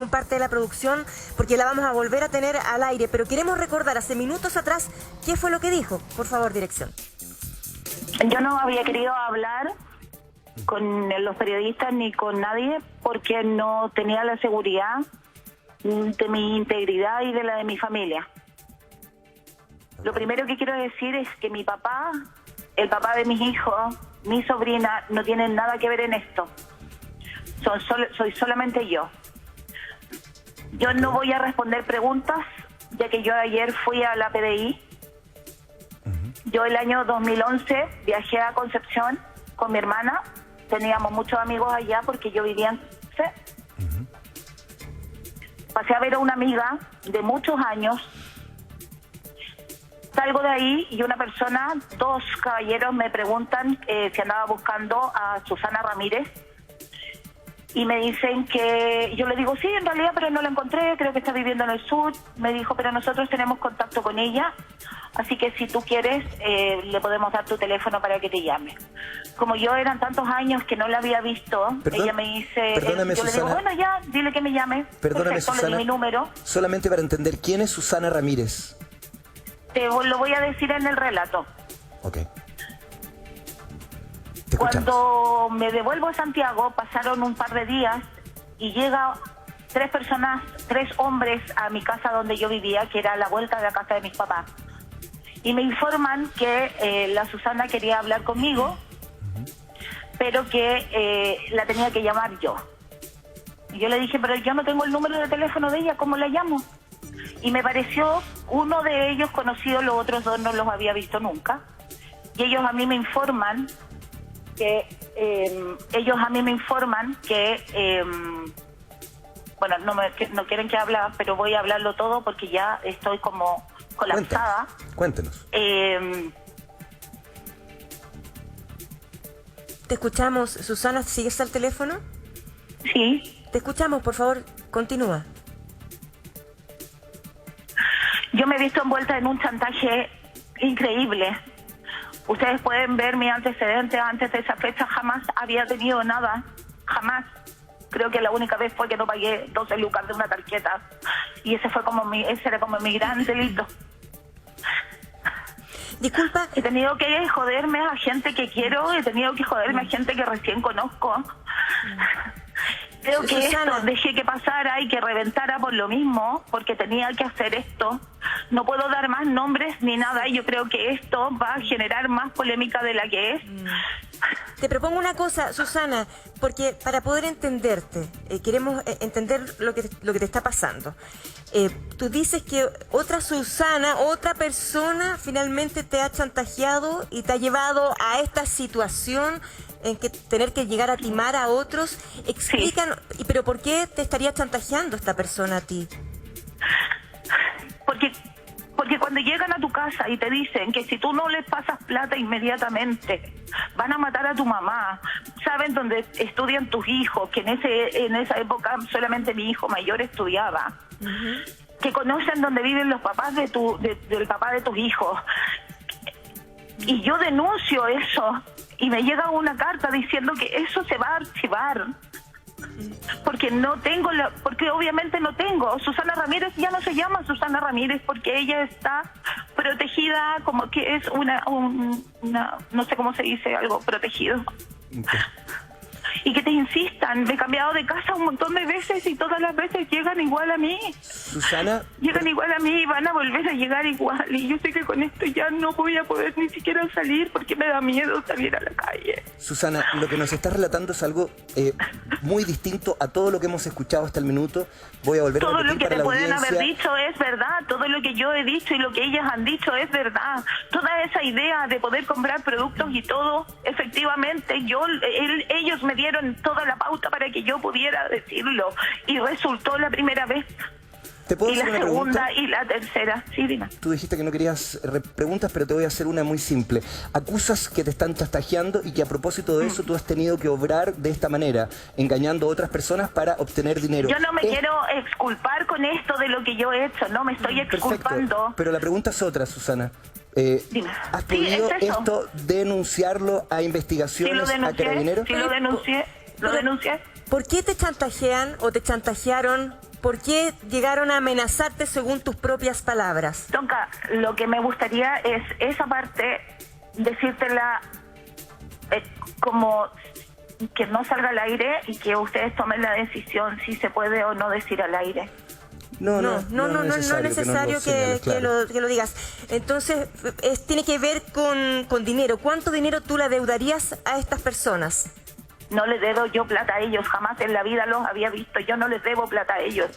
con parte de la producción porque la vamos a volver a tener al aire, pero queremos recordar hace minutos atrás qué fue lo que dijo. Por favor, dirección. Yo no había querido hablar con los periodistas ni con nadie porque no tenía la seguridad de mi integridad y de la de mi familia. Lo primero que quiero decir es que mi papá, el papá de mis hijos, mi sobrina, no tienen nada que ver en esto. Soy solamente yo. Yo no voy a responder preguntas, ya que yo ayer fui a la PDI. Yo el año 2011 viajé a Concepción con mi hermana. Teníamos muchos amigos allá porque yo vivía en Conce. Pasé a ver a una amiga de muchos años. Salgo de ahí y una persona, dos caballeros me preguntan si andaba buscando a Susana Ramírez. Y me dicen que, yo le digo, sí, en realidad, pero no la encontré, creo que está viviendo en el sur. Me dijo, pero nosotros tenemos contacto con ella, así que si tú quieres, le podemos dar tu teléfono para que te llame. Como yo eran tantos años que no la había visto, ella me dice, perdóname, yo Susana, le digo, bueno, ya, dile que me llame. Perdóname, Perfecto, Susana, le di mi número. solamente para entender, ¿quién es Susana Ramírez? Te lo voy a decir en el relato. Ok. Te escuchamos. Cuando me devuelvo a Santiago, pasaron un par de días y llega tres hombres a mi casa donde yo vivía, que era a la vuelta de la casa de mis papás. Y me informan que la Susana quería hablar conmigo, pero que la tenía que llamar yo. Y yo le dije, pero yo no tengo el número de teléfono de ella, ¿cómo la llamo? Y me pareció uno de ellos conocido, los otros dos no los había visto nunca. Y ellos a mí me informan que bueno, no quieren que hable, pero voy a hablarlo todo porque ya estoy como colapsada. Cuéntenos. Te escuchamos, Susana, ¿sigues al teléfono? Sí. Te escuchamos, por favor, continúa. Yo me he visto envuelta en un chantaje increíble. Ustedes pueden ver mi antecedente. Antes de esa fecha jamás había tenido nada. Jamás. Creo que la única vez fue que no pagué 12 lucas de una tarjeta. Y ese era como mi gran delito. Disculpa. He tenido que joderme a gente que quiero. He tenido que joderme a gente que recién conozco. Creo que Susana, esto dejé que pasara y que reventara por lo mismo, porque tenía que hacer esto. No puedo dar más nombres ni nada y yo creo que esto va a generar más polémica de la que es. Te propongo una cosa, Susana, porque para poder entenderte, queremos entender lo que te está pasando. Tú dices que otra Susana, otra persona finalmente te ha chantajeado y te ha llevado a esta situación en que tener que llegar a timar a otros. Explícanos, pero ¿por qué te estaría chantajeando esta persona a ti? Porque cuando llegan a tu casa y te dicen que si tú no les pasas plata inmediatamente, van a matar a tu mamá, saben dónde estudian tus hijos, que en esa época solamente mi hijo mayor estudiaba, que conocen dónde viven los papás del papá de tus hijos, y yo denuncio eso, y me llega una carta diciendo que eso se va a archivar. Porque porque obviamente no tengo. Susana Ramírez ya no se llama Susana Ramírez porque ella está protegida, como que es una no sé cómo se dice, algo protegido. Okay. Y que te insistan. Me he cambiado de casa un montón de veces y todas las veces llegan igual a mí. Susana. Llegan igual a mí y van a volver a llegar igual. Y yo sé que con esto ya no voy a poder ni siquiera salir porque me da miedo salir a la calle. Susana, lo que nos estás relatando es algo muy distinto a todo lo que hemos escuchado hasta el minuto. Voy a volver a repetir todo lo que para te la pueden audiencia. haber dicho es verdad. Todo lo que yo he dicho y lo que ellas han dicho es verdad. Toda esa idea de poder comprar productos y todo, efectivamente, ellos me dieron toda la pauta para que yo pudiera decirlo. Y resultó la primera vez. ¿Te puedo Y la hacer una segunda pregunta? y la tercera. Sí, dime. Tú dijiste que no querías preguntas, pero te voy a hacer una muy simple. Acusas que te están chantajeando y que a propósito de eso tú has tenido que obrar de esta manera, engañando a otras personas para obtener dinero. Yo no me quiero exculpar con esto de lo que yo he hecho, no me estoy exculpando. Perfecto, pero la pregunta es otra, Susana. Dime. ¿Has Sí, podido es eso. esto denunciarlo a Sí, investigaciones, lo a denuncié. carabineros? Sí, lo denuncié. Lo denuncié. ¿Por qué te chantajean o te chantajearon ¿Por qué llegaron a amenazarte según tus propias palabras? Tonka, lo que me gustaría es esa parte, decírtela como que no salga al aire y que ustedes tomen la decisión si se puede o no decir al aire. No es necesario que lo digas. Entonces, tiene que ver con dinero. ¿Cuánto dinero tú le adeudarías a estas personas? No les debo yo plata a ellos, jamás en la vida los había visto, yo no les debo plata a ellos.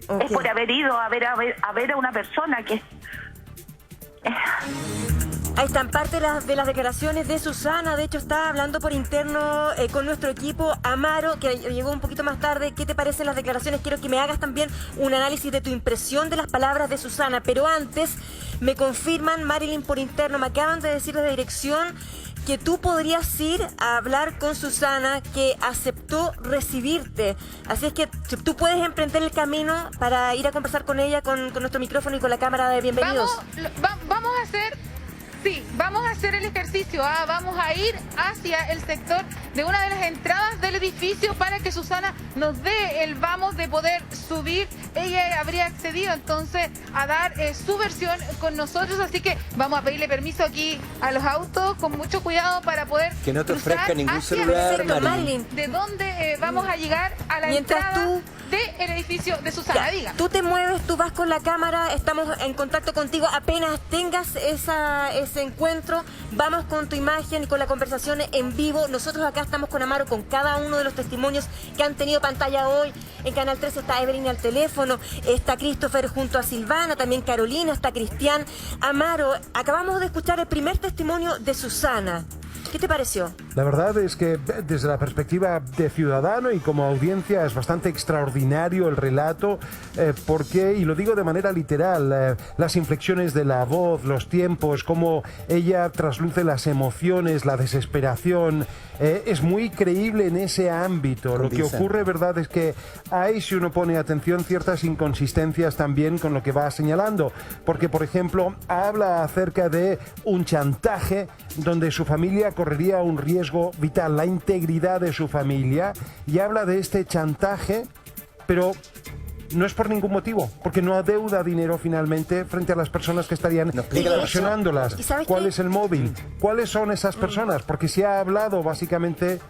Okay. Es por haber ido a ver a una persona que... Ahí están parte de las declaraciones de Susana. De hecho, está hablando por interno con nuestro equipo. Amaro, que llegó un poquito más tarde. ¿Qué te parecen las declaraciones? Quiero que me hagas también un análisis de tu impresión de las palabras de Susana. Pero antes, me confirman, Marilyn, por interno, me acaban de decir desde dirección que tú podrías ir a hablar con Susana, que aceptó recibirte. Así es que tú puedes emprender el camino para ir a conversar con ella con nuestro micrófono y con la cámara de bienvenidos. Vamos a hacer... Sí, vamos a hacer el ejercicio. Vamos a ir hacia el sector de una de las entradas del edificio para que Susana nos dé el vamos de poder subir. Ella habría accedido entonces a dar su versión con nosotros, así que vamos a pedirle permiso aquí a los autos con mucho cuidado para poder que no te ofrezca ningún celular, Marilyn. De dónde vamos a llegar a la entrada del edificio de Susana. Diga. Tú te mueves, tú vas con la cámara, estamos en contacto contigo. Apenas tengas ese encuentro, vamos con tu imagen y con la conversación en vivo. Nosotros acá estamos con Amaro, con cada uno de los testimonios que han tenido pantalla hoy. En Canal 13 está Evelyn al teléfono, está Christopher junto a Silvana, también Carolina, está Cristian. Amaro, acabamos de escuchar el primer testimonio de Susana. ¿Qué te pareció? La verdad es que desde la perspectiva de ciudadano y como audiencia es bastante extraordinario el relato porque, y lo digo de manera literal, las inflexiones de la voz, los tiempos, cómo ella trasluce las emociones, la desesperación, es muy creíble en ese ámbito. Lo que ocurre, verdad, es que hay, si uno pone atención, ciertas inconsistencias también con lo que va señalando, porque, por ejemplo, habla acerca de un chantaje donde su familia correría un riesgo vital, la integridad de su familia, y habla de este chantaje, pero no es por ningún motivo, porque no adeuda dinero finalmente frente a las personas que estarían extorsionándolas. ¿Cuál es el móvil? ¿Cuáles son esas personas? Porque si ha hablado básicamente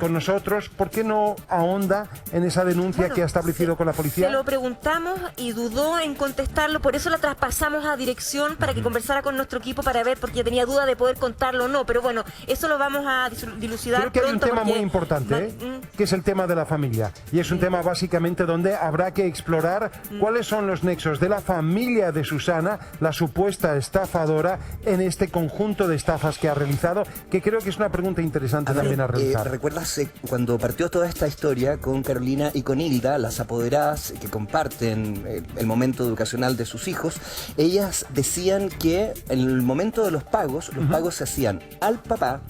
con nosotros, ¿por qué no ahonda en esa denuncia que ha establecido con la policía? Se lo preguntamos y dudó en contestarlo, por eso la traspasamos a dirección para que conversara con nuestro equipo para ver, porque tenía duda de poder contarlo o no, pero bueno, eso lo vamos a dilucidar. Creo que hay un tema muy importante, que es el tema de la familia, y es un tema básicamente donde habrá que explorar cuáles son los nexos de la familia de Susana, la supuesta estafadora, en este conjunto de estafas que ha realizado, que creo que es una pregunta interesante también a realizar. ¿Recuerdas cuando partió toda esta historia con Carolina y con Hilda, las apoderadas que comparten el momento educacional de sus hijos? Ellas decían que en el momento de los pagos se hacían al papá,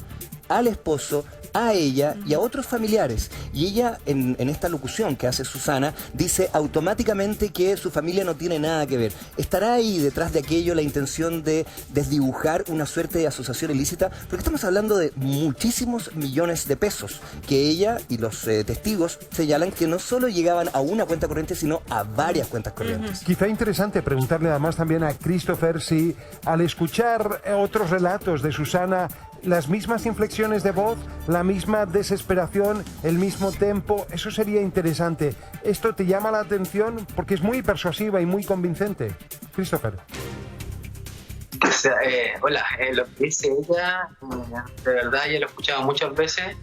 al esposo, a ella y a otros familiares. Y ella, en esta locución que hace Susana, dice automáticamente que su familia no tiene nada que ver. ¿Estará ahí detrás de aquello la intención de desdibujar una suerte de asociación ilícita? Porque estamos hablando de muchísimos millones de pesos que ella y los testigos señalan que no solo llegaban a una cuenta corriente, sino a varias cuentas corrientes. Quizá interesante preguntarle además también a Christopher si al escuchar otros relatos de Susana, las mismas inflexiones de voz, la misma desesperación, el mismo tempo, eso sería interesante. ¿Esto te llama la atención? Porque es muy persuasiva y muy convincente. Christopher. Hola, lo que dice ella, de verdad ya lo he escuchado muchas veces.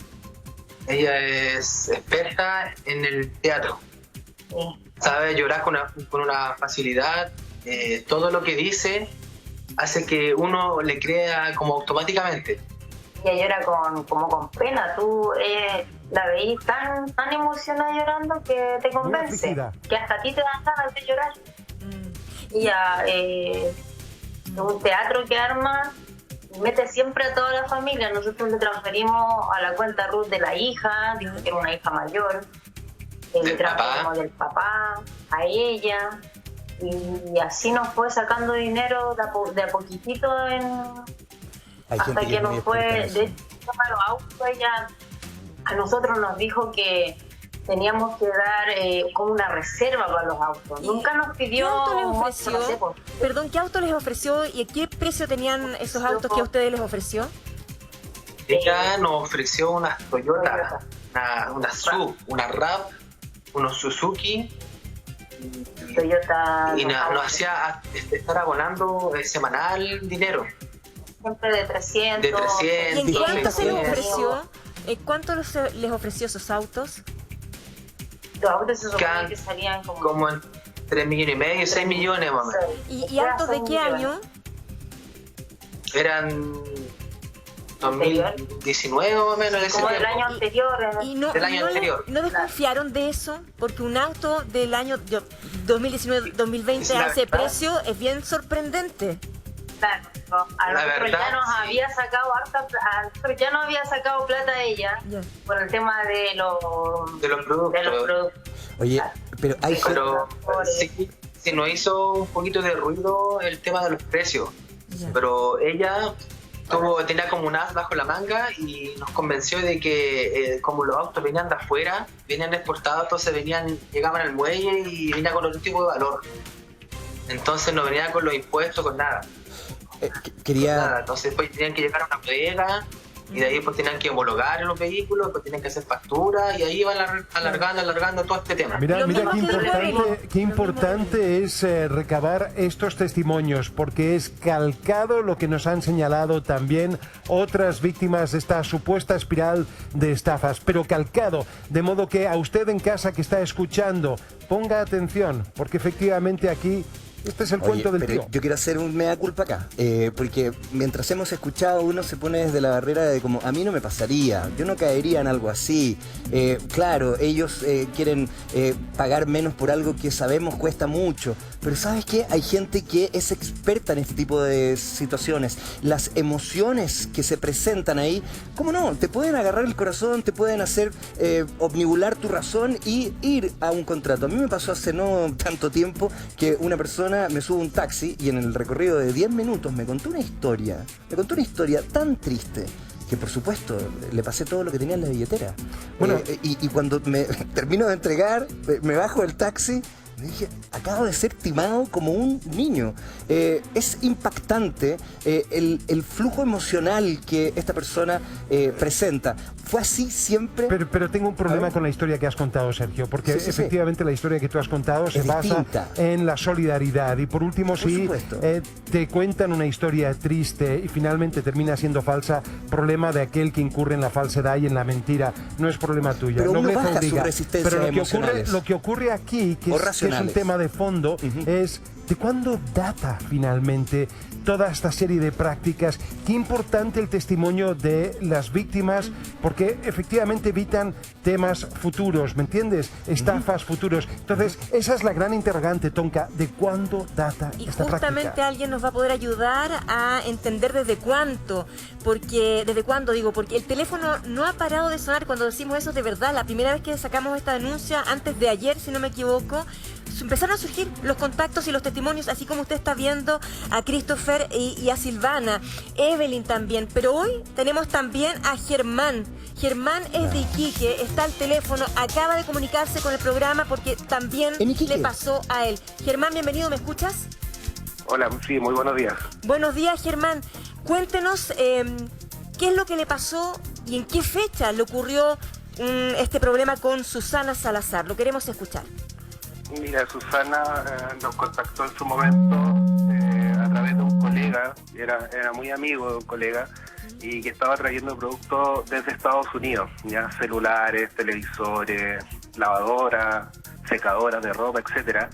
Ella es experta en el teatro. Sabe llorar con una facilidad. Todo lo que dice hace que uno le crea como automáticamente. Ella llora como con pena. Tú la veís tan emocionada llorando que te convence, que hasta a ti te dan ganas de llorar. Ella un teatro que arma, mete siempre a toda la familia. Nosotros le transferimos a la cuenta RUT de la hija, dijo que era una hija mayor, le transferimos del papá a ella. Y así nos fue sacando dinero de a poquitito hasta que nos fue de los autos. Ella a nosotros nos dijo que teníamos que dar como una reserva para los autos. Nunca nos pidió... ¿Qué auto les ofreció? No sé, pues. Perdón, ¿qué auto les ofreció y a qué precio tenían esos autos que a ustedes les ofreció? Ella nos ofreció unas Toyota, una SUV, una RAV, unos Suzuki. Toyota... Y nos hacía estar abonando semanal dinero. Siempre de 300. De 300. ¿Y en cuánto se les 600. ofreció? ¿Cuánto les ofreció esos autos? Los autos se supone que salían como en 3,5 millones y 6 millones más o menos. ¿Y autos de qué año? Eran 2019 más o menos. Ese como del tiempo. año anterior. Y no, Del año anterior. ¿No desconfiaron de eso? Porque un auto del año 2019-2020 Es la a ese verdad. precio es bien sorprendente. Claro, a La nosotros verdad, ya nos sí. había sacado a nosotros ya nos había sacado plata ella Ya. por el tema de los productos. Oye, pero hay Pero sí nos hizo un poquito de ruido el tema de los precios. Ya. Pero ella tenía como un as bajo la manga y nos convenció de que como los autos venían de afuera, venían exportados, entonces llegaban al muelle y venía con otro tipo de valor. Entonces no venía con los impuestos, con nada. quería... Nada. Entonces después tenían que llegar a una bodega y de ahí pues tenían que homologar los vehículos, pues tenían que hacer facturas y ahí iban alargando todo este tema. Mira, Lo mira mismo qué importante es recabar estos testimonios, porque es calcado lo que nos han señalado también otras víctimas de esta supuesta espiral de estafas, pero calcado, de modo que a usted en casa que está escuchando, ponga atención, porque efectivamente aquí este es el cuento del pero tío. yo quiero hacer un mea culpa acá, porque mientras hemos escuchado uno se pone desde la barrera de como a mí no me pasaría, yo no caería en algo así. Claro, ellos quieren pagar menos por algo que sabemos cuesta mucho, pero ¿sabes qué? Hay gente que es experta en este tipo de situaciones. Las emociones que se presentan ahí, ¿cómo no? Te pueden agarrar el corazón, te pueden hacer omnibular tu razón y ir a un contrato. A mí me pasó hace no tanto tiempo que una persona me sube un taxi y en el recorrido de 10 minutos me contó una historia tan triste que por supuesto le pasé todo lo que tenía en la billetera. Bueno, y cuando me termino de entregar, me bajo del taxi, me dije, acabo de ser timado como un niño. Es impactante el flujo emocional que esta persona presenta. ¿Fue así siempre? Pero tengo un problema con la historia que has contado, Sergio, porque Sí. efectivamente la historia que tú has contado se basa distinta. en la solidaridad y por último Por supuesto. te cuentan una historia triste y finalmente termina siendo falsa, problema de aquel que incurre en la falsedad y en la mentira, no es problema tuyo. Pero uno Nobleza baja sus obliga. resistencias Pero emocionales. lo que ocurre aquí, que O es un racionales. tema de fondo, es ¿de cuándo data finalmente toda esta serie de prácticas? Qué importante el testimonio de las víctimas, porque efectivamente evitan temas futuros, ¿me entiendes? Estafas futuros. Entonces, esa es la gran interrogante, Tonka, ¿de cuándo data Y esta justamente práctica? alguien nos va a poder ayudar a entender desde cuánto, porque el teléfono no ha parado de sonar cuando decimos eso de verdad. La primera vez que sacamos esta denuncia, antes de ayer, si no me equivoco, empezaron a surgir los contactos y los testimonios, así como usted está viendo a Christopher y a Silvana, Evelyn también, pero hoy tenemos también a Germán. Germán es de Iquique, está al teléfono, acaba de comunicarse con el programa porque también ¿En Iquique? le pasó a él. Germán, bienvenido, ¿me escuchas? Hola, sí, muy buenos días. Buenos días, Germán. Cuéntenos qué es lo que le pasó y en qué fecha le ocurrió este problema con Susana Salazar. Lo queremos escuchar. Mira, Susana nos contactó en su momento a través de un colega, era muy amigo de un colega, y que estaba trayendo productos desde Estados Unidos, ya celulares, televisores, lavadoras, secadoras de ropa, etcétera,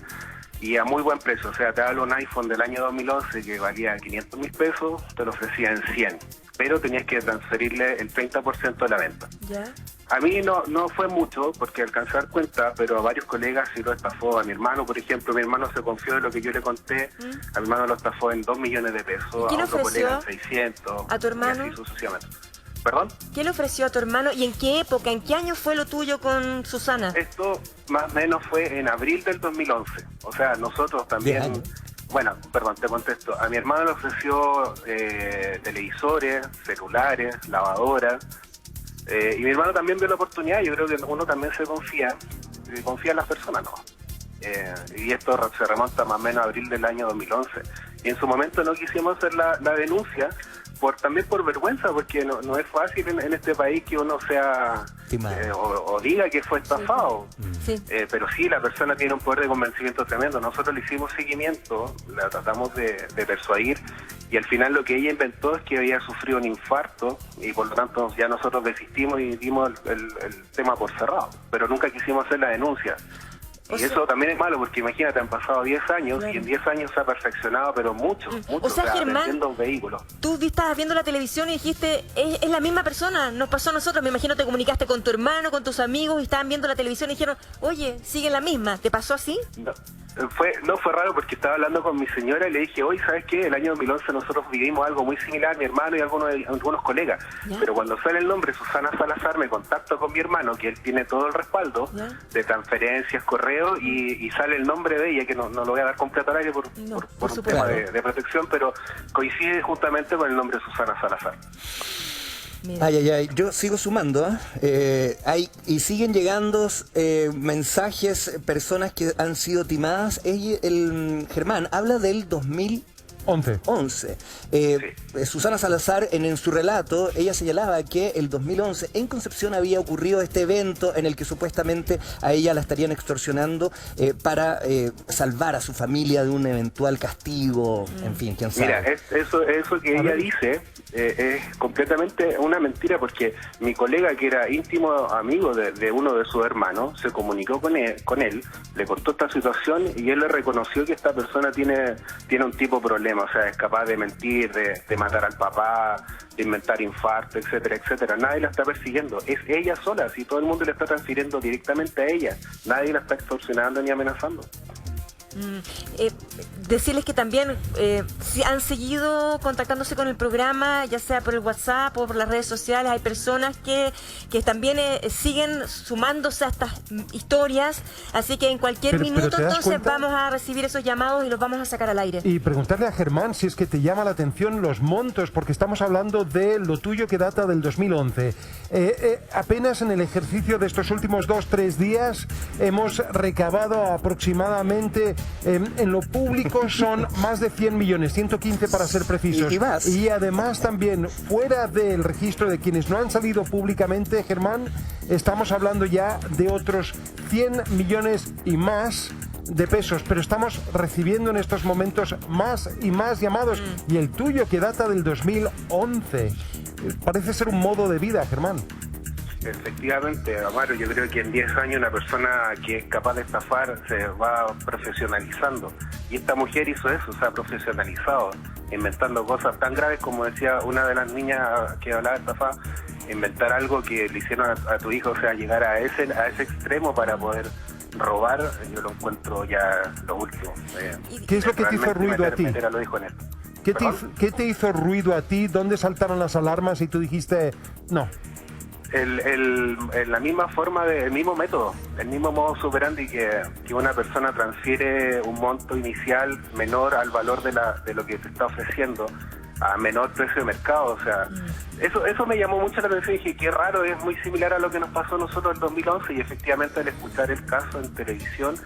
y a muy buen precio. O sea, te hablo un iPhone del año 2011 que valía 500.000 pesos, te lo ofrecía en 100, pero tenías que transferirle el 30% de la venta. ¿Ya? A mí no fue mucho, porque alcancé a dar cuenta, pero a varios colegas sí lo estafó. A mi hermano, por ejemplo, mi hermano se confió de lo que yo le conté, a mi hermano lo estafó en 2 millones de pesos, ¿Y quién a otro ofreció colega en 600, a tu hermano? y así sucesivamente. ¿Perdón? ¿Qué le ofreció a tu hermano y en qué época, en qué año fue lo tuyo con Susana? Esto más o menos fue en abril del 2011. O sea, nosotros también... Bien. Bueno, perdón, te contesto. A mi hermano le ofreció televisores, celulares, lavadoras, Y mi hermano también vio la oportunidad. Yo creo que uno también se confía en las personas, ¿no? Y esto se remonta más o menos a abril del año 2011. Y en su momento no quisimos hacer la denuncia, también por vergüenza, porque no es fácil en este país que uno sea o diga que fue estafado. Sí. Pero sí, la persona tiene un poder de convencimiento tremendo. Nosotros le hicimos seguimiento, la tratamos de persuadir, y al final lo que ella inventó es que había sufrido un infarto, y por lo tanto ya nosotros desistimos y dimos el tema por cerrado, pero nunca quisimos hacer la denuncia. Y eso también es malo, porque imagínate, han pasado 10 años, claro, y en 10 años se ha perfeccionado, pero mucho, o sea, Germán, vendiendo un vehículo. Tú estabas viendo la televisión y dijiste, es la misma persona, nos pasó a nosotros. Me imagino te comunicaste con tu hermano, con tus amigos, y estaban viendo la televisión y dijeron, oye, sigue la misma. ¿Te pasó así? No fue raro, porque estaba hablando con mi señora y le dije, oye, ¿sabes qué? El año 2011 nosotros vivimos algo muy similar, mi hermano y algunos colegas. ¿Ya? Pero cuando sale el nombre Susana Salazar, me contacto con mi hermano, que él tiene todo el respaldo, ¿ya?, de transferencias, correo, y sale el nombre de ella, que no lo voy a dar completo al aire por un tema de protección, pero coincide justamente con el nombre de Susana Salazar. Ay, yo sigo sumando, y siguen llegando mensajes, personas que han sido timadas. El Germán habla del 2011. Susana Salazar, en su relato, ella señalaba que el 2011 en Concepción había ocurrido este evento en el que supuestamente a ella la estarían extorsionando para salvar a su familia de un eventual castigo, en fin, quién sabe. Mira, eso que ella dice es completamente una mentira, porque mi colega, que era íntimo amigo de uno de sus hermanos, se comunicó con él, le contó esta situación, y él le reconoció que esta persona tiene un tipo de problema, o sea, es capaz de mentir, de matar al papá, de inventar infarto, etcétera, etcétera. Nadie la está persiguiendo, es ella sola, si todo el mundo le está transfiriendo directamente a ella, nadie la está extorsionando ni amenazando. Decirles que también si han seguido contactándose con el programa, ya sea por el WhatsApp o por las redes sociales. Hay personas que también siguen sumándose a estas historias, así que en cualquier minuto entonces vamos a recibir esos llamados y los vamos a sacar al aire. Y preguntarle a Germán si es que te llama la atención los montos, porque estamos hablando de lo tuyo que data del 2011. Apenas en el ejercicio de estos últimos 2-3 días hemos recabado aproximadamente, en lo público son más de 100 millones, 115 para ser precisos. Y además también, fuera del registro de quienes no han salido públicamente, Germán, estamos hablando ya de otros 100 millones y más de pesos, pero estamos recibiendo en estos momentos más y más llamados, y el tuyo que data del 2011 parece ser un modo de vida, Germán. Efectivamente, Amaro, yo creo que en 10 años una persona que es capaz de estafar se va profesionalizando, y esta mujer hizo eso, se ha profesionalizado, inventando cosas tan graves como decía una de las niñas que hablaba de estafar, inventar algo que le hicieron a tu hijo, o sea, llegar a ese extremo para poder robar. Yo lo encuentro ya lo último. ¿Qué es lo que te hizo ruido a ti? ¿Qué te hizo ruido a ti? ¿Dónde saltaron las alarmas y tú dijiste no? La misma forma, el mismo método, el mismo modus operandi, que una persona transfiere un monto inicial menor al valor de lo que se está ofreciendo a menor precio de mercado. O sea, eso me llamó mucho la atención y dije, qué raro, es muy similar a lo que nos pasó a nosotros en 2011, y efectivamente al escuchar el caso en televisión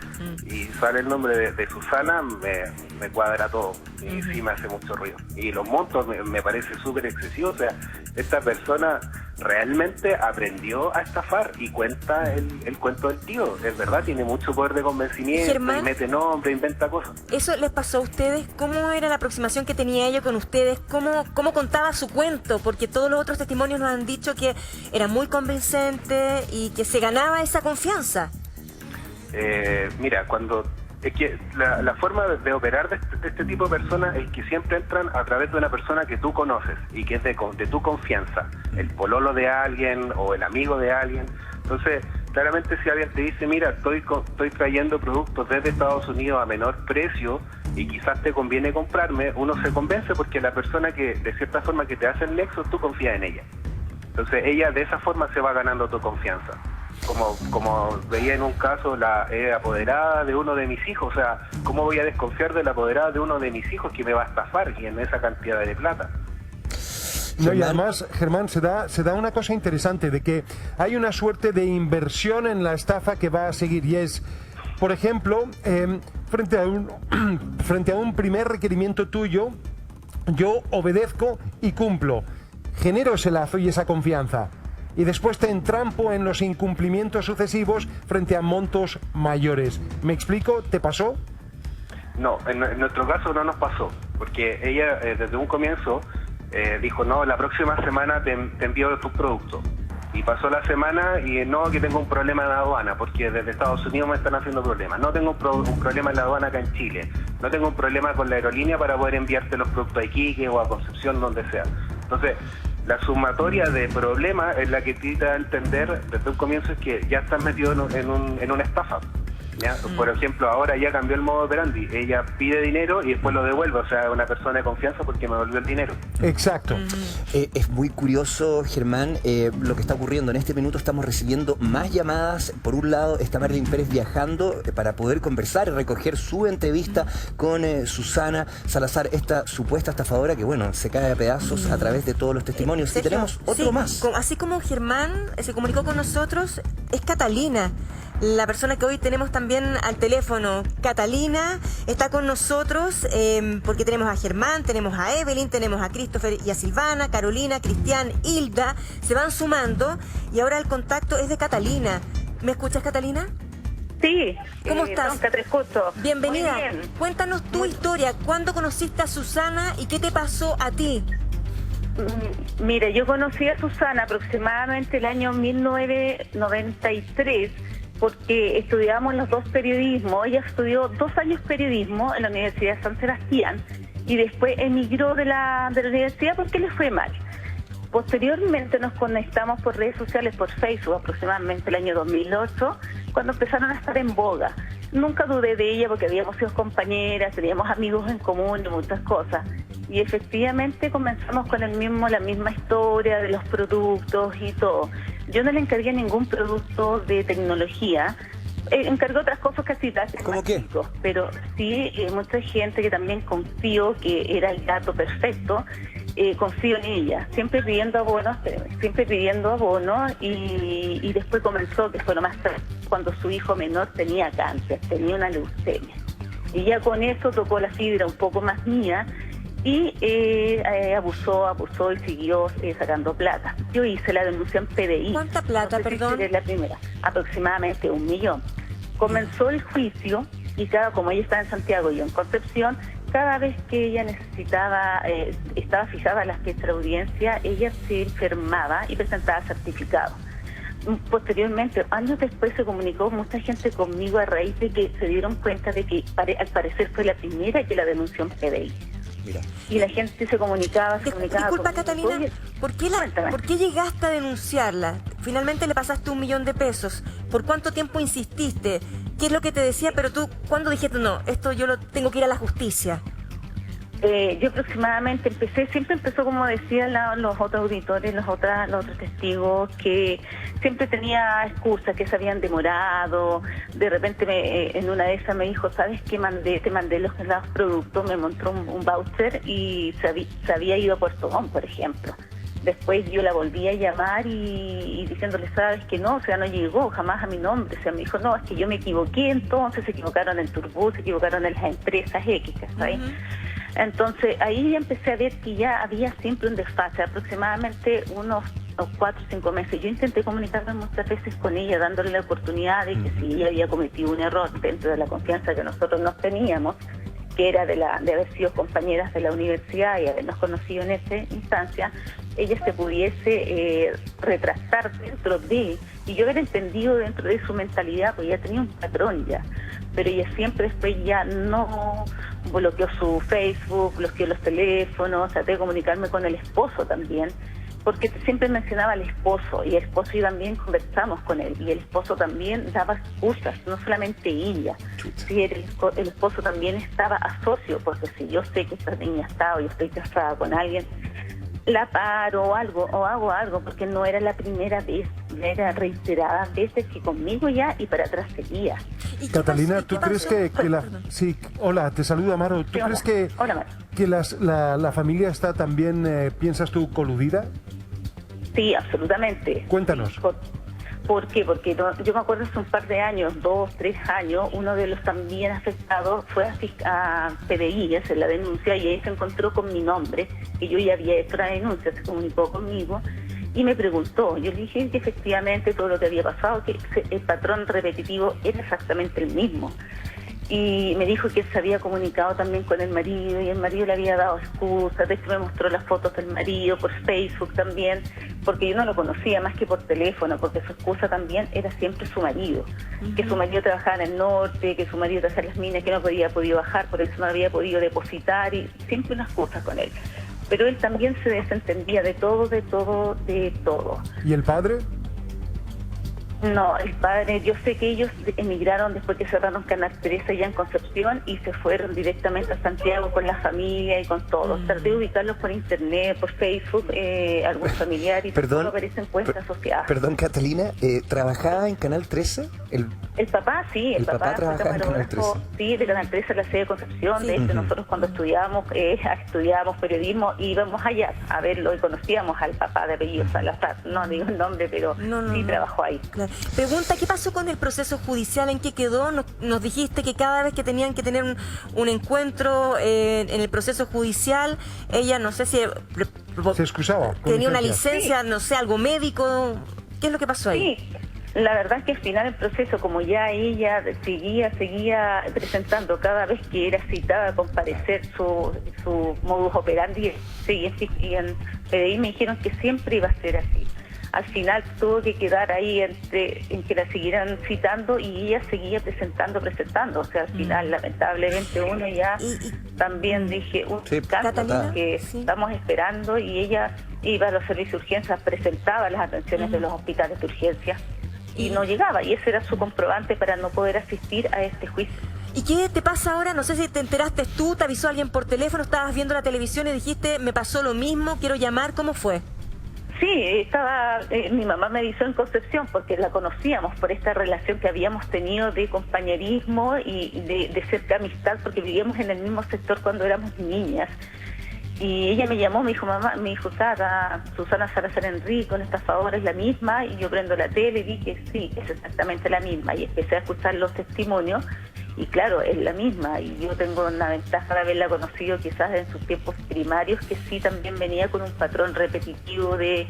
y sale el nombre de Susana, me cuadra todo, y sí me hace mucho ruido. Y los montos me parece súper excesivos. O sea, esta persona realmente aprendió a estafar y cuenta el cuento del tío. Es verdad, tiene mucho poder de convencimiento, Germán, y mete nombre, inventa cosas. ¿Eso les pasó a ustedes? ¿Cómo era la aproximación que tenía ella con ustedes? ¿Cómo contaba su cuento? Porque todos los otros testimonios nos han dicho que era muy convincente y que se ganaba esa confianza. Mira, es que la forma de operar de este tipo de personas es que siempre entran a través de una persona que tú conoces y que es de tu confianza, el pololo de alguien o el amigo de alguien. Entonces, claramente si alguien te dice, mira, estoy trayendo productos desde Estados Unidos a menor precio y quizás te conviene comprarme, uno se convence porque la persona que de cierta forma que te hace el nexo, tú confías en ella. Entonces ella de esa forma se va ganando tu confianza. Como veía en un caso, la apoderada de uno de mis hijos. O sea, ¿cómo voy a desconfiar de la apoderada de uno de mis hijos que me va a estafar y en esa cantidad de plata? No, y además, Germán, se da una cosa interesante de que hay una suerte de inversión en la estafa que va a seguir, y es, por ejemplo, frente a un primer requerimiento tuyo, yo obedezco y cumplo, genero ese lazo y esa confianza, y después te entrampo en los incumplimientos sucesivos frente a montos mayores. ¿Me explico? ¿Te pasó? No, en nuestro caso no nos pasó, porque ella desde un comienzo dijo, no, la próxima semana te envío tus productos. Y pasó la semana y no, que tengo un problema en la aduana, porque desde Estados Unidos me están haciendo problemas. No tengo un problema en la aduana acá en Chile. No tengo un problema con la aerolínea para poder enviarte los productos a Iquique o a Concepción, donde sea. Entonces, la sumatoria de problemas es la que te da a entender desde un comienzo es que ya estás metido en una estafa. ¿Ya? Por ejemplo, ahora ya cambió el modo operandi. Ella pide dinero y después lo devuelve. O sea, una persona de confianza porque me devolvió el dinero. Exacto. Es muy curioso, Germán, lo que está ocurriendo. En este minuto estamos recibiendo más llamadas. Por un lado está Marilyn Pérez viajando para poder conversar y recoger su entrevista con Susana Salazar, esta supuesta estafadora que, bueno, se cae a pedazos a través de todos los testimonios. Sergio, y tenemos otro más. Así como Germán se comunicó con nosotros, es Catalina, la persona que hoy tenemos también al teléfono. Catalina está con nosotros porque tenemos a Germán, tenemos a Evelyn, tenemos a Christopher y a Silvana, Carolina, Cristian, Hilda, se van sumando y ahora el contacto es de Catalina. ¿Me escuchas, Catalina? Sí. ¿Cómo estás? Te escucho. Bienvenida. Muy bien. Cuéntanos tu historia. ¿Cuándo conociste a Susana y qué te pasó a ti? Mire, yo conocí a Susana aproximadamente el año 1993 porque estudiábamos los dos periodismo. Ella estudió 2 años periodismo en la Universidad de San Sebastián y después emigró de la universidad porque le fue mal. Posteriormente nos conectamos por redes sociales, por Facebook, aproximadamente el año 2008, cuando empezaron a estar en boga. Nunca dudé de ella porque habíamos sido compañeras, teníamos amigos en común y muchas cosas. Y efectivamente comenzamos con la misma historia de los productos y todo. Yo no le encargué ningún producto de tecnología, encargué otras cosas casitas. ¿Cómo qué? Pero sí, mucha gente que también confío que era el dato perfecto, confío en ella, siempre pidiendo abonos y después comenzó, que fue lo más tarde, cuando su hijo menor tenía cáncer, tenía una leucemia. Y ya con eso tocó la fibra un poco más mía y abusó y siguió sacando plata. Yo hice la denuncia en PDI. ¿Cuánta plata, perdón? La primera, aproximadamente 1 millón. Comenzó el juicio y como ella estaba en Santiago y yo en Concepción, cada vez que ella necesitaba, estaba fijada la fecha de audiencia, ella se enfermaba y presentaba certificado. Posteriormente, años después, se comunicó mucha gente conmigo a raíz de que se dieron cuenta de que al parecer fue la primera que la denunció en PDI. Mira. Y la gente se comunicaba. Disculpa, conmigo. Catalina, Oye, ¿por qué llegaste a denunciarla? Finalmente le pasaste 1 millón de pesos. ¿Por cuánto tiempo insististe? ¿Qué es lo que te decía? Pero tú, ¿cuándo dijiste, no, esto yo lo tengo que ir a la justicia? Yo aproximadamente siempre empezó como decían los otros auditores, los otros testigos, que siempre tenía excusas, que se habían demorado. De repente en una de esas me dijo, ¿sabes qué? Te mandé los productos, me mostró un voucher y se había ido a Puerto Montt, por ejemplo. Después yo la volví a llamar y diciéndole, sabes que no, o sea, no llegó jamás a mi nombre. O sea, me dijo, no, es que yo me equivoqué, entonces se equivocaron en Turbus, se equivocaron en las empresas X, ¿sabes? Entonces ahí ya empecé a ver que ya había siempre un desfase, aproximadamente unos 4 o 5 meses. Yo intenté comunicarme muchas veces con ella, dándole la oportunidad de que si ella había cometido un error dentro de la confianza que nosotros nos teníamos, que era de haber sido compañeras de la universidad y habernos conocido en esa instancia, ella se pudiese retractar dentro de, y yo haber entendido dentro de su mentalidad, pues ella tenía un patrón ya, pero ella siempre después ya no bloqueó su Facebook, bloqueó los teléfonos, traté de comunicarme con el esposo también, porque siempre mencionaba al esposo, y el esposo y también conversamos con él, y el esposo también daba excusas, no solamente ella. Sí, el esposo también estaba a socio, porque si yo sé que esta niña está o yo estoy casada con alguien, la paro o hago algo, porque no era la primera vez. era reiteradas veces que conmigo ya y para atrás seguía. Catalina, ¿tú crees que la... Sí, hola, te saludo Amaro. ¿Tú crees que, que la familia está también, piensas tú, coludida? Sí, absolutamente. Cuéntanos. ¿Por qué? Porque yo me acuerdo hace un par de años, 2, 3 años, uno de los también afectados fue a PDI, a hacer la denuncia, y ahí se encontró con mi nombre, que yo ya había hecho la denuncia, se comunicó conmigo y me preguntó. Yo le dije que efectivamente todo lo que había pasado, que el patrón repetitivo era exactamente el mismo. Y me dijo que se había comunicado también con el marido y el marido le había dado excusas. De hecho me mostró las fotos del marido por Facebook también, porque yo no lo conocía más que por teléfono, porque su excusa también era siempre su marido, que su marido trabajaba en el norte, que su marido trabajaba en las minas, que no había podido bajar, por eso no había podido depositar, y siempre unas cosas con él. Pero él también se desentendía de todo. ¿Y el padre? No, el padre, yo sé que ellos emigraron después que cerraron Canal 13 allá en Concepción y se fueron directamente a Santiago con la familia y con todos. Traté de ubicarlos por internet, por Facebook, algún familiar, y no aparecen cuentas asociadas. Perdón, Catalina, ¿trabajaba en Canal 13? El papá, sí, el papá trabajaba en Canal 13. Sí, de Canal 13, la sede de Concepción. Sí. De hecho, nosotros cuando estudiábamos periodismo íbamos allá a verlo y conocíamos al papá de apellido Salazar. No digo el nombre, pero sí trabajó ahí. Claro. Pregunta, ¿qué pasó con el proceso judicial? ¿En qué quedó? Nos dijiste que cada vez que tenían que tener un encuentro en el proceso judicial, ella, no sé si... se excusaba. Tenía una licencia, no sé, algo médico. ¿Qué es lo que pasó ahí? Sí. La verdad es que al final el proceso, como ya ella seguía presentando cada vez que era citada a comparecer su modus operandi, y en PDI me dijeron que siempre iba a ser así. Al final tuvo que quedar ahí en que la siguieran citando y ella seguía presentando. O sea, al final, lamentablemente, uno ya también dije, que estamos esperando, y ella iba a los servicios de urgencia, presentaba las atenciones de los hospitales de urgencia y no llegaba, y ese era su comprobante para no poder asistir a este juicio. ¿Y qué te pasa ahora? No sé si te enteraste tú, te avisó alguien por teléfono, estabas viendo la televisión y dijiste, me pasó lo mismo, quiero llamar, ¿cómo fue? Sí, mi mamá me avisó en Concepción porque la conocíamos por esta relación que habíamos tenido de compañerismo y de cerca amistad, porque vivíamos en el mismo sector cuando éramos niñas. Y ella me llamó, me dijo, Sara, Susana Salazar Enrique, con esta favor es la misma, y yo prendo la tele y vi que sí, es exactamente la misma, y empecé a escuchar los testimonios, y claro, es la misma, y yo tengo una ventaja de haberla conocido quizás en sus tiempos primarios, que sí también venía con un patrón repetitivo de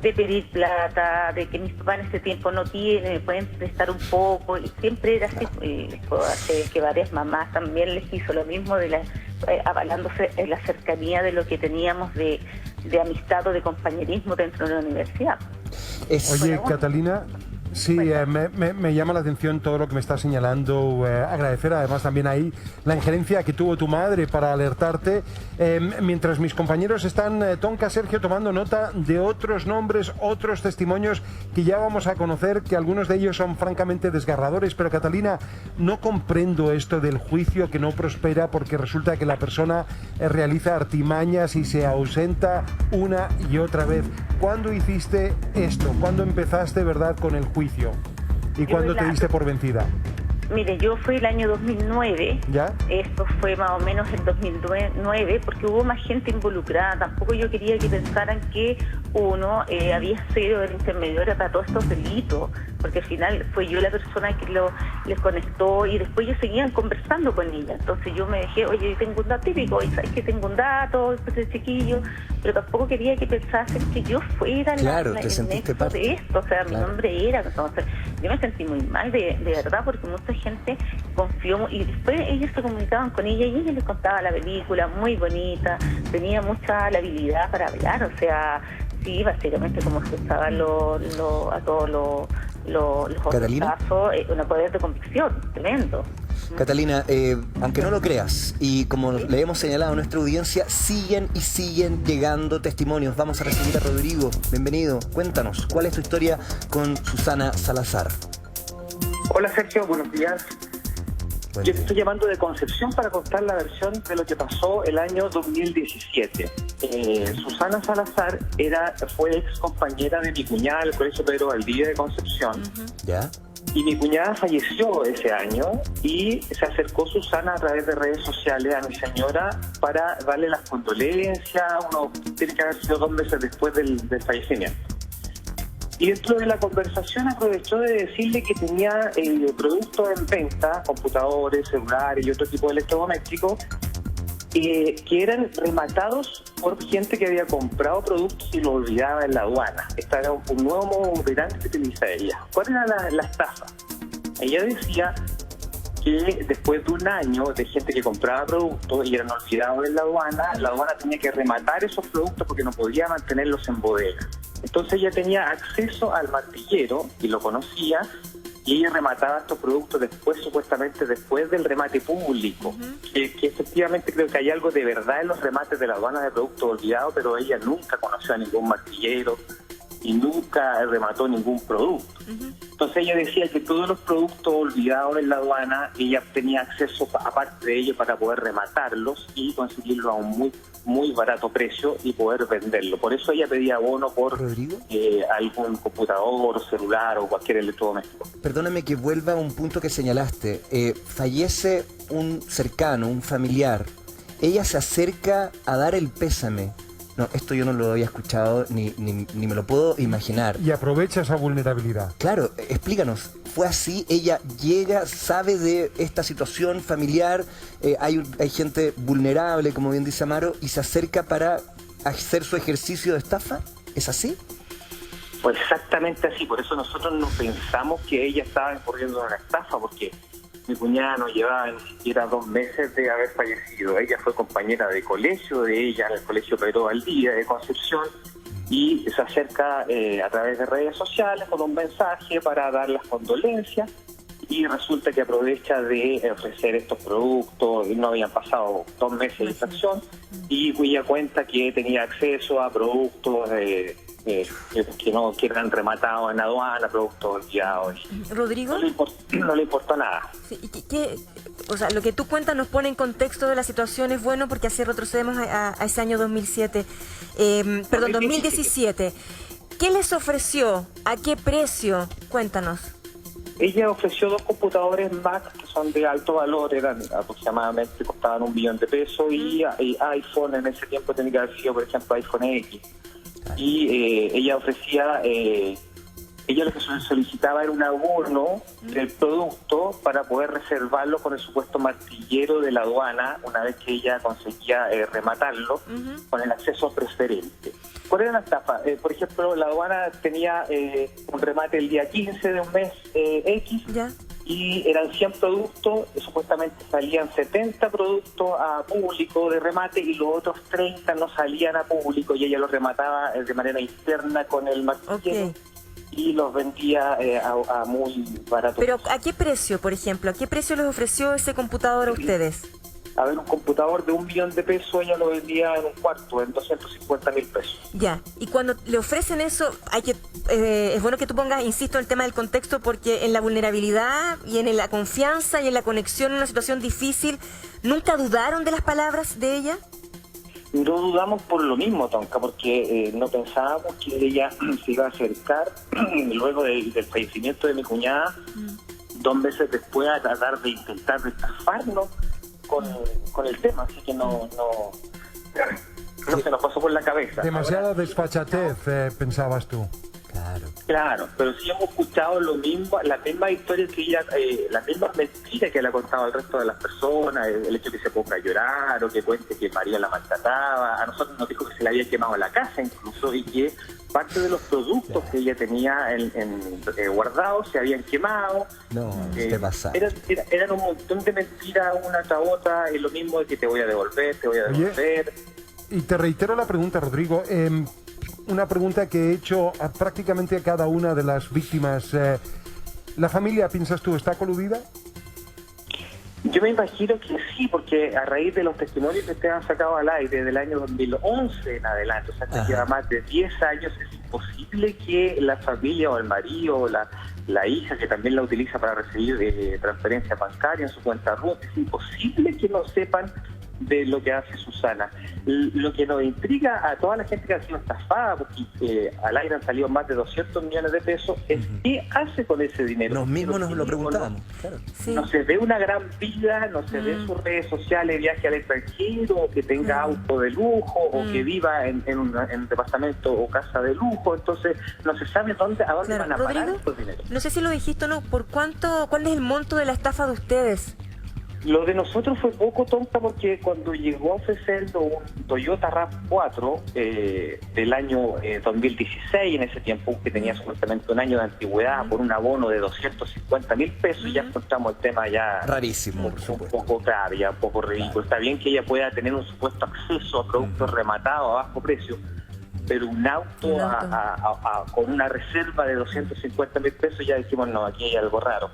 pedir plata, de que mis papás en este tiempo no tienen, me pueden prestar un poco, y siempre era así. Les puedo hacer que varias mamás también les hizo lo mismo, avalándose en la cercanía de lo que teníamos de amistad o de compañerismo dentro de la universidad. Oye, Catalina, sí, me llama la atención todo lo que me está señalando. Agradecer además también ahí la injerencia que tuvo tu madre para alertarte. Mientras mis compañeros están, Tonka, Sergio, tomando nota de otros nombres, otros testimonios que ya vamos a conocer, que algunos de ellos son francamente desgarradores. Pero Catalina, no comprendo esto del juicio que no prospera porque resulta que la persona realiza artimañas y se ausenta una y otra vez. ¿Cuándo hiciste esto? ¿Cuándo empezaste, verdad, con el juicio? ¿Y cuándo te diste por vencida? Mire, yo fui el año 2009. ¿Ya? Esto fue más o menos el 2009, porque hubo más gente involucrada. Tampoco yo quería que pensaran que uno había sido el intermediario para todos estos delitos, porque al final fue yo la persona que les conectó, y después ellos seguían conversando con ella. Entonces yo me dejé, oye, tengo un dato típico, y sabes que tengo un dato, después el chiquillo, pero tampoco quería que pensasen que yo fuera el nexo de esto. O sea, mi nombre era. Entonces yo me sentí muy mal, de verdad, porque mucha gente confió, y después ellos se comunicaban con ella y ella les contaba la película, muy bonita, tenía mucha habilidad para hablar. O sea, sí, básicamente como se estaban a todos los otros casos, un poder de convicción tremendo. Catalina, aunque no lo creas, y como le hemos señalado a nuestra audiencia, siguen y siguen llegando testimonios. Vamos a recibir a Rodrigo. Bienvenido. Cuéntanos, ¿cuál es tu historia con Susana Salazar? Hola Sergio, buenos días. Yo te estoy llamando de Concepción para contar la versión de lo que pasó el año 2017. Susana Salazar fue ex compañera de mi cuñada del Colegio Pedro Valdivia de Concepción. ¿Ya? Y mi cuñada falleció ese año y se acercó Susana a través de redes sociales a mi señora para darle las condolencias. Uno tiene que haber sido 2 meses después del fallecimiento. Y dentro de la conversación aprovechó de decirle que tenía productos en venta, computadores, celulares y otro tipo de electrodomésticos, que eran rematados por gente que había comprado productos y lo olvidaba en la aduana. Este era un nuevo modo operante que utiliza ella. ¿Cuál era la estafa? Ella decía que después de un año de gente que compraba productos y eran olvidados en la aduana tenía que rematar esos productos porque no podía mantenerlos en bodega. Entonces ella tenía acceso al martillero y lo conocía, y ella remataba estos productos supuestamente después del remate público. Que efectivamente creo que hay algo de verdad en los remates de la aduana de productos olvidados, pero ella nunca conoció a ningún martillero y nunca remató ningún producto. Entonces ella decía que todos los productos olvidados en la aduana, ella tenía acceso aparte de ello para poder rematarlos y conseguirlos a un muy barato precio y poder venderlo. Por eso ella pedía abono por algún computador, celular o cualquier electrodoméstico. Perdóname que vuelva a un punto que señalaste. Fallece un cercano, un familiar. Ella se acerca a dar el pésame. No, esto yo no lo había escuchado ni me lo puedo imaginar. Y aprovecha esa vulnerabilidad. Claro, explícanos. ¿Fue así? Ella llega, sabe de esta situación familiar, hay gente vulnerable, como bien dice Amaro, y se acerca para hacer su ejercicio de estafa. ¿Es así? Pues exactamente así. Por eso nosotros no pensamos que ella estaba incurriendo en una estafa, porque mi cuñada no llevaba ni siquiera 2 meses de haber fallecido. Ella fue compañera de colegio de ella en el Colegio Pedro Valdivia de Concepción, y se acerca a través de redes sociales con un mensaje para dar las condolencias, y resulta que aprovecha de ofrecer estos productos. No habían pasado 2 meses de infracción y ella cuenta que tenía acceso a productos que eran rematados en aduana, productos olvidados. ¿Rodrigo? No le importó nada. Sí, o sea, lo que tú cuentas nos pone en contexto de la situación, es bueno porque así retrocedemos a ese año 2007. Perdón, 2017. ¿Qué les ofreció? ¿A qué precio? Cuéntanos. Ella ofreció 2 computadores Mac que son de alto valor, eran aproximadamente, costaban $1 millón, y iPhone en ese tiempo tenía que haber sido, por ejemplo, iPhone X. Y ella ofrecía, ella lo que solicitaba era un abono del producto para poder reservarlo con el supuesto martillero de la aduana una vez que ella conseguía rematarlo con el acceso preferente. ¿Cuál era la estafa? Por ejemplo, la aduana tenía un remate el día 15 de un mes X. ¿Ya? Y eran 100 productos, supuestamente salían 70 productos a público de remate y los otros 30 no salían a público, y ella los remataba de manera interna con el martillero. Y los vendía a muy barato. ¿Pero a qué precio, por ejemplo? ¿A qué precio les ofreció ese computador a ustedes? A ver, un computador de $1 millón, ella lo vendía en un cuarto, en 250.000 pesos. Ya, y cuando le ofrecen eso, es bueno que tú pongas, insisto, el tema del contexto, porque en la vulnerabilidad y en la confianza y en la conexión en una situación difícil, ¿nunca dudaron de las palabras de ella? No dudamos por lo mismo, Tonka, porque no pensábamos que ella se iba a acercar luego del fallecimiento de mi cuñada, 2 meses después, a tratar de intentar estafarnos con el tema, así que no se nos pasó por la cabeza. Demasiada desfachatez, pensabas tú. Claro, pero sí hemos escuchado lo mismo, las mismas historias que ella, las mismas mentiras que le ha contado al resto de las personas, el hecho de que se ponga a llorar o que cuente que María la maltrataba. A nosotros nos dijo que se le había quemado la casa incluso, y que parte de los productos que ella tenía guardados se habían quemado. No, ¿qué pasa? Eran un montón de mentiras una tras otra, y lo mismo de que te voy a devolver. Oye, y te reitero la pregunta, Rodrigo. Una pregunta que he hecho prácticamente a cada una de las víctimas. ¿La familia, piensas tú, está coludida? Yo me imagino que sí, porque a raíz de los testimonios que te han sacado al aire del año 2011 en adelante, o sea, que lleva más de 10 años esa imposible que la familia o el marido o la hija, que también la utiliza para recibir transferencias bancarias en su cuenta RUT, es imposible que no sepan de lo que hace Susana. Lo que nos intriga a toda la gente que ha sido estafada, porque al aire han salido más de 200 millones de pesos, es qué hace con ese dinero. Nos mismos nos lo preguntábamos. Claro. Sí. No se ve una gran vida, no se ve en sus redes sociales viaje al extranjero, o que tenga auto de lujo, o que viva en un departamento o casa de lujo. Entonces no se sabe a dónde van a parar estos dineros. No sé si lo dijiste o no, ¿cuál es el monto de la estafa de ustedes? Lo de nosotros fue poco tonta, porque cuando llegó a ofrecerlo un Toyota RAV4 del año 2016, en ese tiempo que tenía supuestamente un año de antigüedad, por un abono de 250.000 pesos, ya encontramos el tema ya rarísimo, un poco claro, ya un poco ridículo. Está bien que ella pueda tener un supuesto acceso a productos rematados a bajo precio, pero un auto con una reserva de 250.000 pesos, ya dijimos, no, aquí hay algo raro.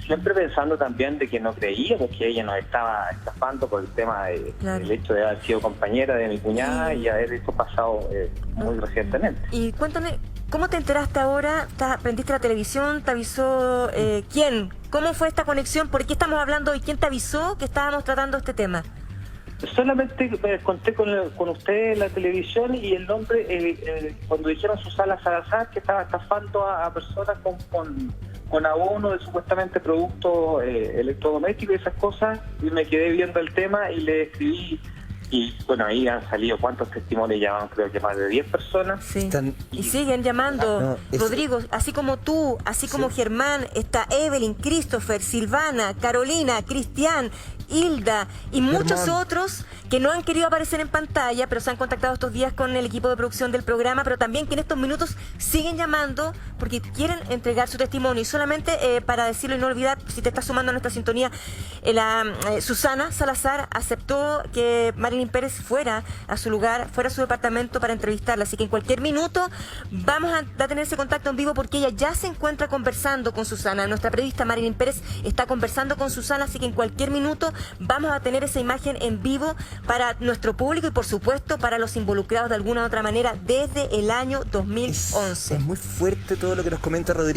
Siempre pensando también de que no creíamos que ella nos estaba estafando por el tema del hecho de haber sido compañera de mi cuñada y haber esto pasado muy recientemente. Y cuéntame, ¿cómo te enteraste ahora? ¿Prendiste la televisión? ¿Te avisó quién? ¿Cómo fue esta conexión? ¿Por qué estamos hablando hoy? ¿Quién te avisó que estábamos tratando este tema? Solamente me conté con usted en la televisión, y el nombre, cuando dijeron Susana Salazar, que estaba estafando a personas con abono de supuestamente productos electrodomésticos y esas cosas, y me quedé viendo el tema y le escribí, y bueno, ahí han salido cuántos testimonios, ya van, creo que más de 10 personas. Sí. Y siguen llamando, Rodrigo, así como tú, así como Germán, está Evelyn, Christopher, Silvana, Carolina, Cristian, Hilda y muchos otros que no han querido aparecer en pantalla, pero se han contactado estos días con el equipo de producción del programa, pero también que en estos minutos siguen llamando porque quieren entregar su testimonio. Y solamente para decirlo y no olvidar, si te estás sumando a nuestra sintonía, Susana Salazar aceptó que Marilyn Pérez fuera a su lugar, fuera a su departamento para entrevistarla, así que en cualquier minuto vamos a tener ese contacto en vivo, porque ella ya se encuentra conversando con Susana. Nuestra periodista Marilyn Pérez está conversando con Susana, así que en cualquier minuto vamos a tener esa imagen en vivo para nuestro público y por supuesto para los involucrados de alguna u otra manera desde el año 2011. Es muy fuerte todo lo que nos comenta Rodrigo.